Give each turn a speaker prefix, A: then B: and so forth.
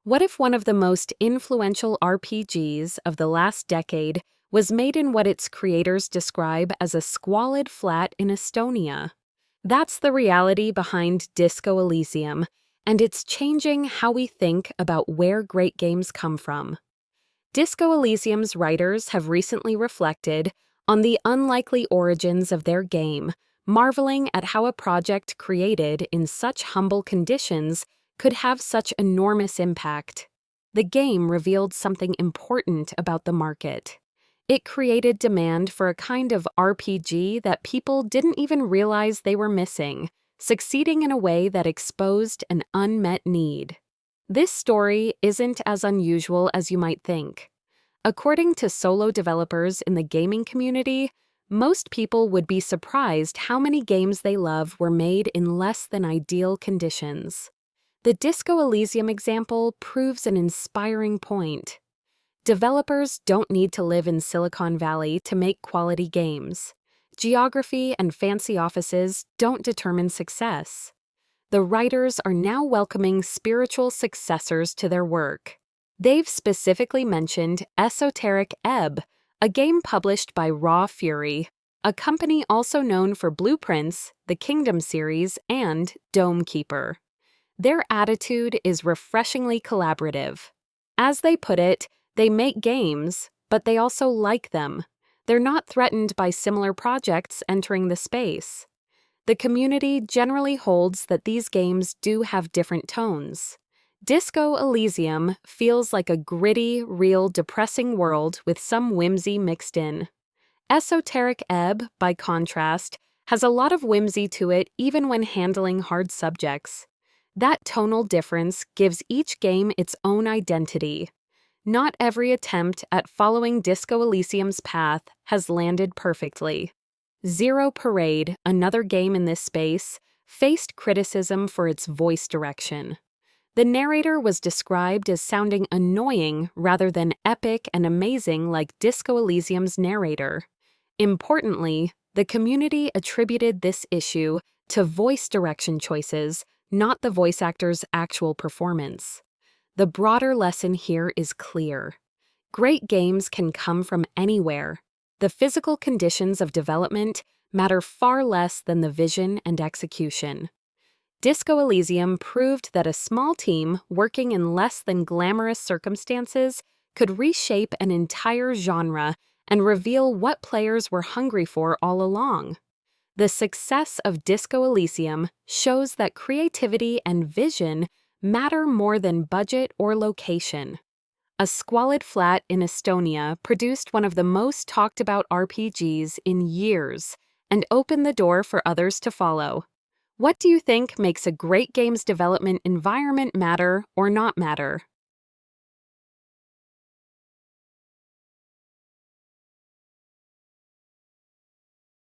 A: What if one of the most influential RPGs of the last decade was made in what its creators describe as a squalid flat in Estonia? That's the reality behind Disco Elysium, and it's changing how we think about where great games come from. Disco Elysium's writers have recently reflected on the unlikely origins of their game, marveling at how a project created in such humble conditions could have such enormous impact. The game revealed something important about the market. It created demand for a kind of RPG that people didn't even realize they were missing, succeeding in a way that exposed an unmet need. This story isn't as unusual as you might think. According to solo developers in the gaming community, most people would be surprised how many games they love were made in less than ideal conditions. The Disco Elysium example proves an inspiring point. Developers don't need to live in Silicon Valley to make quality games. Geography and fancy offices don't determine success. The writers are now welcoming spiritual successors to their work. They've specifically mentioned Esoteric Ebb, a game published by Raw Fury, a company also known for Blueprints, the Kingdom series, and Dome Keeper. Their attitude is refreshingly collaborative. As they put it, they make games, but they also like them. They're not threatened by similar projects entering the space. The community generally holds that these games do have different tones. Disco Elysium feels like a gritty, real, depressing world with some whimsy mixed in. Esoteric Ebb, by contrast, has a lot of whimsy to it even when handling hard subjects. That tonal difference gives each game its own identity. Not every attempt at following Disco Elysium's path has landed perfectly. Zero Parade, another game in this space, faced criticism for its voice direction. The narrator was described as sounding annoying rather than epic and amazing like Disco Elysium's narrator. Importantly, the community attributed this issue to voice direction choices, not the voice actor's actual performance. The broader lesson here is clear. Great games can come from anywhere. The physical conditions of development matter far less than the vision and execution. Disco Elysium proved that a small team working in less than glamorous circumstances could reshape an entire genre and reveal what players were hungry for all along. The success of Disco Elysium shows that creativity and vision matter more than budget or location. A squalid flat in Estonia produced one of the most talked about RPGs in years and opened the door for others to follow. What do you think makes a great games development environment matter or not matter?